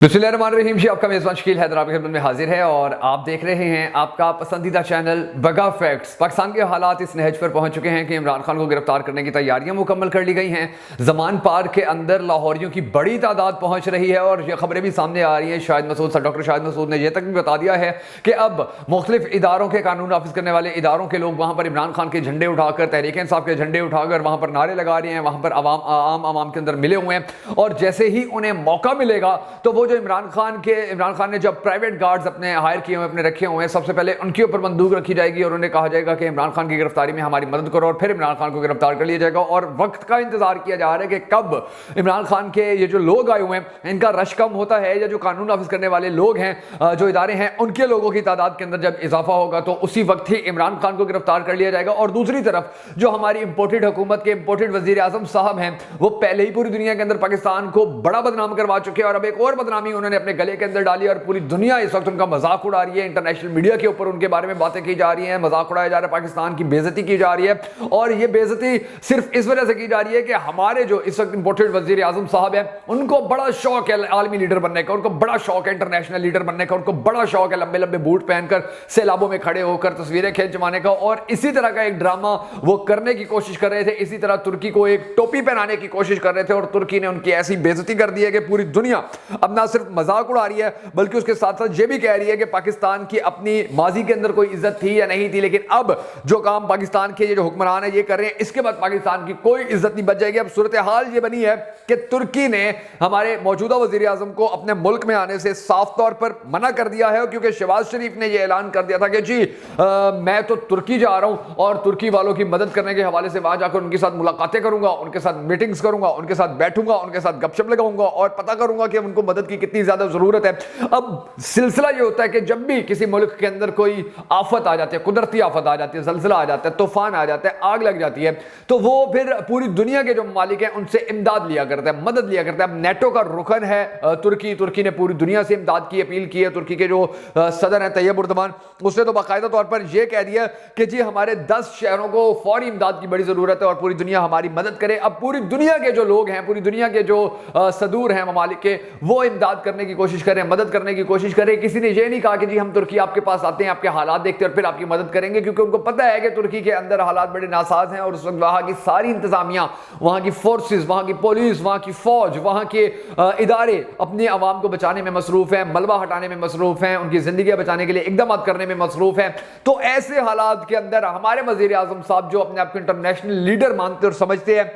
बिस्मिल्लाहिर्रहमानिर्रहीम जी, आपका मेज़बान शकील हैदर आपकी खिदमत में हाजिर है और आप देख रहे हैं आपका पसंदीदा चैनल बगा फैक्ट्स। पाकिस्तान के हालात इस नहज पर पहुंच चुके हैं कि इमरान खान को गिरफ्तार करने की तैयारियां मुकम्मल कर ली गई हैं। ज़मान पार्क के अंदर लाहौरियों की बड़ी तादाद पहुंच रही है और ये खबरें भी सामने आ रही हैं। डॉक्टर शाहिद मसूद ने यह तक भी बता दिया है कि अब मुख्तलिफ इदारों के कानून नाफिज करने वाले इदारों के लोग वहाँ पर इमरान खान के झंडे उठाकर, तहरीक इंसाफ के झंडे उठाकर वहाँ पर नारे लगा रहे हैं, वहाँ पर आवाम के अंदर मिले हुए हैं। और जैसे ही उन्हें मौका मिलेगा तो वो जो इमरान खान ने जब प्राइवेट गार्ड्स अपने हायर किए हुए, अपने रखे हुए हैं, सबसे पहले उनके ऊपर बंदूक रखी जाएगी और उन्हें कहा जाएगा कि इमरान खान की गिरफ्तारी में हमारी मदद करो, और फिर इमरान खान को गिरफ्तार कर लिया जाएगा। और वक्त का इंतजार किया जा रहा है कि कब इमरान खान के ये जो लोग आए हुए हैं इनका रश कम होता है, या जो कानून नाफिज करने वाले लोग हैं, जो इदारे हैं, उनके लोगों की तादाद के अंदर जब इजाफा होगा तो उसी वक्त ही इमरान खान को गिरफ्तार कर लिया जाएगा। और दूसरी तरफ जो हमारी इंपोर्टेड हुकूमत के इंपोर्टेड वजीर आजम साहब हैं, वो पहले ही पूरी दुनिया के अंदर पाकिस्तान को बड़ा बदनाम करवा चुके हैं और अब एक और बदनामी उन्होंने अपने गले के अंदर डाली और पूरी दुनिया इस वक्त उनका मजाक उड़ा रही है। इंटरनेशनल मीडिया के ऊपर उनके बारे में बातें की जा रही हैं, मजाक उड़ाया जा रहा है, पाकिस्तान की बेइज्जती की जा रही है। और ये बेइज्जती सिर्फ इस वजह से की जा रही है कि हमारे जो इस वक्त इंपोर्टेड वजीर आजम साहब हैं उनको बड़ा शौक है आलमी लीडर बनने का, उनको बड़ा शौक है इंटरनेशनल लीडर बनने का, उनको बड़ा शौक है लंबे लंबे बूट पहनकर सैलाबों में खड़े होकर तस्वीरें खिंचवाने का। और इसी तरह का एक ड्रामा वो करने की कोशिश कर रहे थे। इसी तरह तुर्की को एक टोपी पहनाने की कोशिश कर रहे थे और तुर्की ने उनकी ऐसी बेइज्जती कर दी है कि पूरी दुनिया अब ना सिर्फ मजाक उड़ा रही है बल्कि उसके साथ साथ ये भी कह रही है कि पाकिस्तान की अपनी माजी के अंदर कोई इज्जत थी या नहीं थी, लेकिन अब जो काम पाकिस्तान के जो हुक्मरान है ये कर रहे हैं, इसके बाद पाकिस्तान की कोई इज्जत नहीं बच जाएगी। अब सूरत हाल ये बनी है कि तुर्की ने हमारे मौजूदा वजीर आजम को अपने मुल्क में आने से साफ तौर पर मना कर दिया है, क्योंकि शहबाज शरीफ ने यह ऐलान कर दिया था कि जी मैं तो तुर्की जा रहा हूं और तुर्की वालों की मदद करने के हवाले से वहां जाकर उनके साथ मुलाकातें करूंगा, उनके साथ मीटिंग्स करूंगा, उनके साथ बैठूंगा, उनके साथ गपशप लगाऊंगा और पता करूंगा कि उनको मदद की कितनी ज्यादा जरूरत है। अब सिलसिला ये होता है कि जब भी किसी मुल्क के अंदर कोई आफत आ जाती है, कुदरती आफत आ जाती है, जलजिला आ जाता है, तूफान आ जाता है, आग लग जाती है, तो वो फिर पूरी दुनिया के जो ममालिक हैं उनसे इमदाद लिया करता है, मदद लिया करता है। अब नेटो का रुकन है तुर्की ने पूरी दुनिया से इमदाद की अपील की है। तुर्की के जो सदर हैं तैयब उर्दवान, उसने तो बाकायदा तौर पर यह कह दिया कि जी हमारे 10 शहरों को फौरी इमदाद की बड़ी जरूरत है और पूरी दुनिया हमारी मदद करे। अब पूरी दुनिया के जो लोग हैं, पूरी दुनिया के जो सदूर हैं ममालिक के, वो इमदाद करने की कोशिश करें, मदद करने की कोशिश करें। किसी ने यह नहीं कहा कि जी हम तुर्की आपके पास आते हैं, आपके हालात देखते हैं और फिर आपकी मदद करेंगे, क्योंकि उनको पता है कि तुर्की के अंदर हालात बड़े नासाज हैं और उस वक्त वहां की सारी इंतजामिया, वहां की फोर्सेस, वहां की पुलिस, वहां की फौज, वहां के इदारे अपने अवाम को बचाने में मसरूफ हैं, मलबा हटाने में मसरूफ हैं, उनकी जिंदगी बचाने के लिए इकदाम करने में मसरूफ हैं। तो ऐसे हालात के अंदर हमारे वजीर आजम साहब जो अपने आप को इंटरनेशनल लीडर मानते और समझते हैं,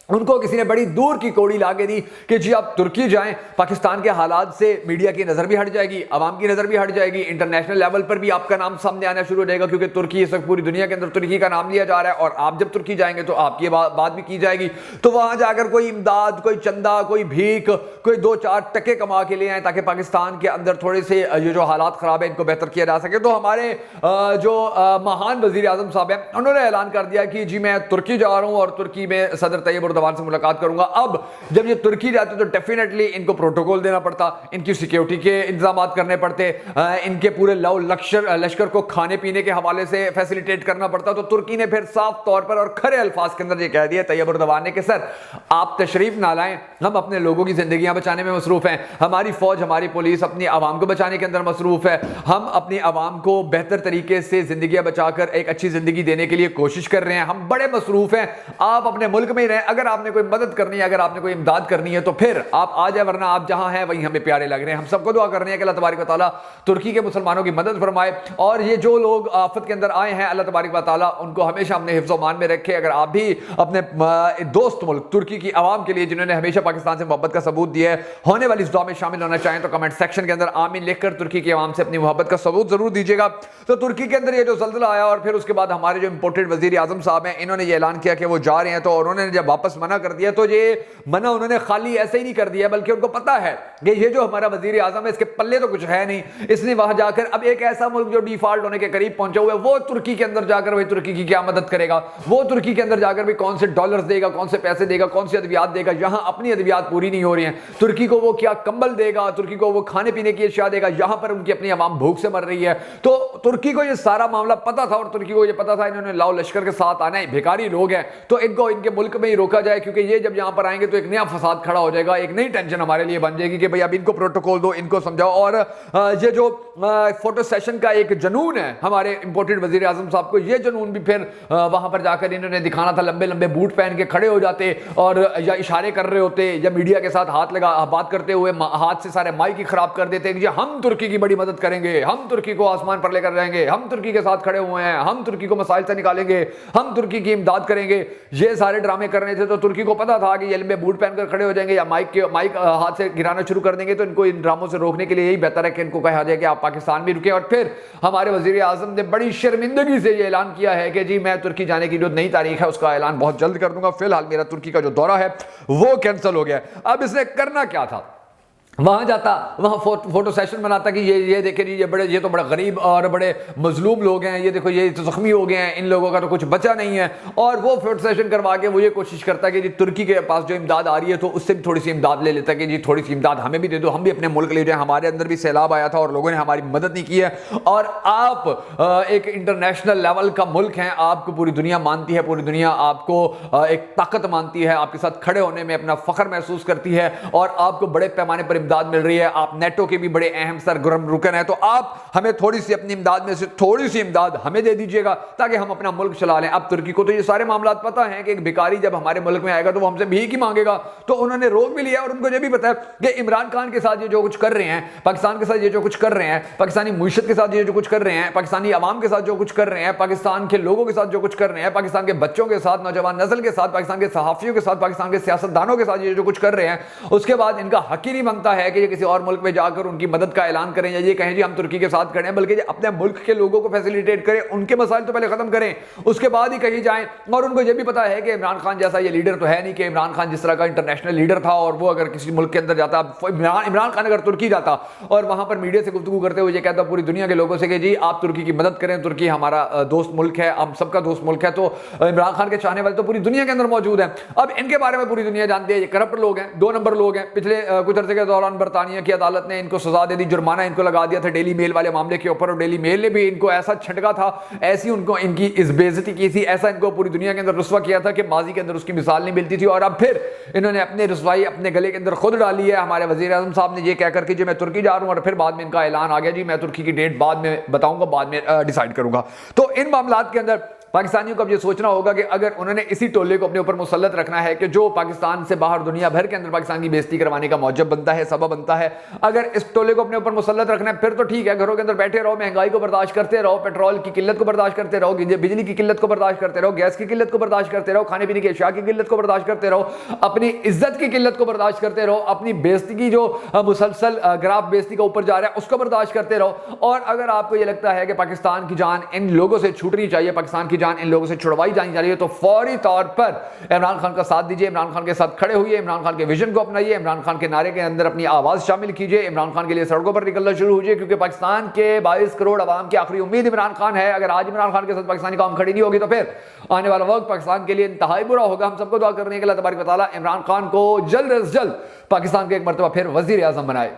उनको किसी ने बड़ी दूर की कौड़ी लाके दी कि जी आप तुर्की जाएं, पाकिस्तान के हालात से मीडिया की नज़र भी हट जाएगी, आवाम की नज़र भी हट जाएगी, इंटरनेशनल लेवल पर भी आपका नाम सामने आना शुरू हो जाएगा, क्योंकि तुर्की इस वक्त पूरी दुनिया के अंदर तुर्की का नाम लिया जा रहा है और आप जब तुर्की जाएंगे तो आपकी बात भी की जाएगी। तो वहां जाकर कोई इमदाद, कोई चंदा, कोई भीख, कोई 2-4 टके कमा के ले आए ताकि पाकिस्तान के अंदर थोड़े से ये जो हालात ख़राब है इनको बेहतर किया जा सके। तो हमारे जो महान वज़ीर आज़म साहब हैं उन्होंने ऐलान कर दिया कि जी मैं तुर्की जा रहा हूँ और तुर्की में सदर तैयब उर्दवान से मुलाकात करूंगा। अब जब ये तुर्की जाते तो डेफिनेटली इनको प्रोटोकॉल देना पड़ता, इनकी सिक्योरिटी के इंतजाम करने पड़ते, इनके पूरे लश्कर को खाने पीने के हवाले से फैसिलिटेट करना पड़ता। तो तुर्की ने फिर साफ तौर पर और खरे अल्फाज के अंदर ये कह दिया तैयब उर्दवान ने कि सर आप तशरीफ ना लाएं, हम अपने लोगों की जिंदगियां बचाने में मसरूफ हैं, हमारी फौज, हमारी पुलिस अपनी आवाम को बचाने के अंदर मसरूफ है, हम अपनी आवाम को बेहतर तरीके से जिंदगियां बचाकर एक अच्छी जिंदगी देने के लिए कोशिश कर रहे हैं, हम बड़े मसरूफ हैं, आप अपने मुल्क में ही रहें, अगर आपने कोई मदद करनी है, अगर आपने कोई इमदाद करनी है तो फिर आप आ जाए, वरना आप जहां हैं वहीं हमें प्यारे लग रहे हैं। हम सबको दुआ कर रहे हैं कि अल्लाह तबारक व तआला तुर्की के मुसलमानों की मदद फरमाए और ये जो लोग आफत के अंदर आए हैं अल्लाह तबारक व तआला उनको हमेशा अपने हिफ्ज़ व मान में रखे। अगर आप भी अपने दोस्त मुल्क तुर्की की आवाम के लिए जिन्होंने हमेशा पाकिस्तान से मोहब्बत का सबूत दिया है होने वाली इस दुआ में शामिल होना चाहें तो कमेंट सेक्शन के अंदर आमीन लिखकर तुर्की की आवाम से अपनी मोहब्बत का सबूत जरूर दीजिएगा। तो तुर्की के अंदर ये जो ज़ल्ज़ला आया और फिर उसके बाद हमारे जो इंपोर्टेड वजीर आजम साहब हैं इन्होंने ये ऐलान किया कि वो जा रहे हैं, तो उन्होंने जब वापस मना कर दिया तो ये मना उन्होंने खाली ऐसे ही नहीं कर दिया, बल्कि उनको पता है कि ये जो हमारा वजीर आजम है इसके पल्ले तो कुछ है नहीं, इसने वहां जाकर अब एक ऐसा मुल्क जो डिफॉल्ट होने के करीब पहुंचा हुआ है वो तुर्की के अंदर जाकर भाई तुर्की की क्या मदद करेगा, वो तुर्की के अंदर जाकर भी कौन से डॉलर्स देगा, कौन से पैसे देगा, कौन सी अद्वियात देगा, यहाँ अपनी अद्वियात पूरी नहीं हो रही है, तुर्की को वो क्या कंबल देगा, तुर्की को वो खाने पीने की अशिया देगा, यहाँ पर उनकी अपनी आवाम भूख से मर रही है। तो तुर्की को ये सारा मामला पता था और तुर्की को ये पता था इन्होंने लाओ लश्कर के साथ आना है, भिखारी लोग हैं तो इनको इनके मुल्क में ही रोका जाए, क्योंकि ये जब यहाँ पर आएंगे तो एक नया फसाद खड़ा हो जाएगा, एक नई टेंशन हमारे लिए बन जाएगी कि भाई अब इनको प्रोटोकॉल दो, इनको समझाओ। और ये जो फोटो सेशन का एक जुनून है हमारे इंपोर्टेड वजीर आजम साहब को, ये जुनून भी फिर वहां पर जाकर इन्होंने दिखाना था, लंबे लंबे बूट पहन के खड़े हो जाते और या इशारे कर रहे होते या मीडिया के साथ बात करते हुए हाथ से सारे माइक ही खराब कर देते कि हम तुर्की की बड़ी मदद करेंगे, हम तुर्की को आसमान पर लेकर जाएंगे, हम तुर्की के साथ खड़े हुए हैं, हम तुर्की को मसाइल से निकालेंगे, हम तुर्की की इमदाद करेंगे। ये सारे ड्रामे करने थे तो तुर्की को पता था कि ये लंबे बूट पहनकर खड़े हो जाएंगे या माइक हाथ से गिराना शुरू कर देंगे, तो इनको इन ड्रामों से रोकने के लिए यही बेहतर है कि इनको कहा जाए कि आप पाकिस्तान भी रुके। और फिर हमारे वजीर आजम ने बड़ी शर्मिंदगी से ये ऐलान किया है कि जी मैं तुर्की जाने की जो नई तारीख है उसका ऐलान बहुत जल्द कर दूंगा, फिलहाल मेरा तुर्की का जो दौरा है वो कैंसिल हो गया। अब इसने करना क्या था, वहां जाता, वहां फोटो सेशन बनाता कि ये देखे जी ये तो बड़े गरीब और बड़े मजलूम लोग हैं, ये देखो ये तो जख्मी हो गए हैं, इन लोगों का तो कुछ बचा नहीं है। और वो फोटो सेशन करवा के वो ये कोशिश करता है कि जी तुर्की के पास जो इमदाद आ रही है तो उससे भी थोड़ी सी इमदाद ले लेता है कि जी थोड़ी सी इमदाद हमें भी दे दो, हम भी अपने मुल्क ले जाए, हमारे अंदर भी सैलाब आया था और लोगों ने हमारी मदद नहीं की है। और आप एक इंटरनेशनल लेवल का मुल्क हैं, आपको पूरी दुनिया मानती है, पूरी दुनिया आपको एक ताकत मानती है, आपके साथ खड़े होने में अपना फख्र महसूस करती है और आपको बड़े पैमाने पर इमदाद मिल रही है, आप नेटो के भी बड़े अहम सरगर्म रुकन है, तो आप हमें थोड़ी सी अपनी इमदाद में से थोड़ी सी इमदाद हमें दे दीजिएगा ताकि हम अपना मुल्क चला लें। अब तुर्की को तो ये सारे मामला पता है कि एक भिखारी जब हमारे मुल्क में आएगा तो वो हमसे भीख ही मांगेगा, तो उन्होंने रोक भी लिया। और उनको ये भी पता है कि इमरान खान के साथ ये जो कुछ कर रहे हैं, पाकिस्तान के साथ ये जो कुछ कर रहे हैं, पाकिस्तानी मुईशत के साथ ये जो कुछ कर रहे हैं, पाकिस्तानी अवाम के साथ जो कुछ कर रहे हैं, पाकिस्तान के लोगों के साथ जो कुछ कर रहे हैं, पाकिस्तान के बच्चों के साथ, नौजवान नस्ल के साथ, पाकिस्तान के सहाफियों के साथ, पाकिस्तान के सियासतदानों के साथ ये जो कुछ कर रहे हैं, उसके बाद इनका हक ही नहीं बनता है कि ये किसी और मुल्क में जाकर उनकी मदद का ऐलान करें या ये कहें जी हम तुर्की के साथ खड़े हैं, बल्कि अपने मुल्क के लोगों को फैसिलिटेट करें, उनके मसाइल तो पहले खत्म करें, उसके बाद ही कहीं जाएं। और उनको ये भी पता है कि इमरान खान जैसा ये लीडर तो है नहीं, कि इमरान खान जिस तरह का इंटरनेशनल लीडर था और वो अगर किसी मुल्क के अंदर जाता, इमरान खान अगर तुर्की जाता और वहां पर मीडिया से गुफ्तगू करते हुए ये कहता पूरी दुनिया के लोगों से कि जी आप तुर्की की मदद करें, तुर्की हमारा दोस्त मुल्क है, हम सबका दोस्त मुल्क है, तो इमरान खान के चाहने वाले तो पूरी दुनिया के अंदर मौजूद है। अब इनके बारे में पूरी दुनिया जानती है, ये करप्ट लोग हैं, 2 नंबर लोग हैं। पिछले कुछ अर्से के दौरान बरतानिया की अदालत ने इनको सजा दे दी, जुर्माना इनको लगा दिया था डेली मेल वाले मामले के ऊपर, और डेली मेल ने भी इनको ऐसा छटका था, ऐसी उनको इनकी इस बेइज्जती की थी, ऐसा इनको पूरी दुनिया के अंदर रुस्वा किया था कि माजी के अंदर उसकी मिसाल नहीं मिलती थी। और अब फिर इन्होंने अपनी रुसवाई अपने गले के अंदर खुद डाली है। हमारे वजीर आजम साहब ने ये कहकर कि जी मैं तुर्की जा रहा हूं, और फिर बाद में इनका ऐलान आ गया जी मैं तुर्की की डेट बाद में बताऊंगा, बाद में डिसाइड करूंगा। तो इन मामलात के अंदर पाकिस्तानियों को अब ये सोचना होगा कि अगर उन्होंने इसी टोले को अपने ऊपर मुसल्लत रखना है कि जो पाकिस्तान से बाहर दुनिया भर के अंदर पाकिस्तान की बेइज्जती करवाने का मौजब बनता है, सबब बनता है, अगर इस टोले को अपने ऊपर मुसल्लत रखना है फिर तो ठीक है, घरों के अंदर बैठे रहो, महंगाई को बर्दाश्त करते रहो, पेट्रोल की किल्लत को बर्दाश्त करते रहो, बिजली की किल्लत को बर्दाश्त करते रहो, गैस की किल्लत को बर्दाश्त करते रहो, खाने पीने की अशिया की किल्लत को बर्दाश्त करते रहो, अपनी इज्जत की किल्लत को बर्दाश्त करते रहो, अपनी बेइज्जती की जो मुसलसल ग्राफ बेइज्जती का ऊपर जा रहा है उसको बर्दाश्त करते रहो। और अगर आपको ये लगता है कि पाकिस्तान की जान इन लोगों से छूटनी चाहिए, पाकिस्तान की जान इन लोगों से छुड़वाई जानी चाहिए, तो फौरी तौर पर इमरान खान का साथ दीजिए, इमरान खान के साथ खड़े हुए, इमरान खान के विजन को अपनाइए, इमरान खान के नारे के अंदर अपनी आवाज शामिल कीजिए, इमरान खान के लिए सड़कों पर निकलना शुरू होइए, क्योंकि पाकिस्तान के 22 करोड़ आवाम की आखिरी उम्मीद इमरान खान है। अगर आज इमरान खान के साथ पाकिस्तानी कौम खड़ी नहीं होगी तो फिर आने वाला वक्त पाकिस्तान के लिए इंतहाई बुरा होगा। हम सबको दुआ करने के लिए अल्लाह तबारक व तआला इमरान खान को जल्द से जल्द पाकिस्तान के एक मरतबा फिर वजीर आजम बनाए।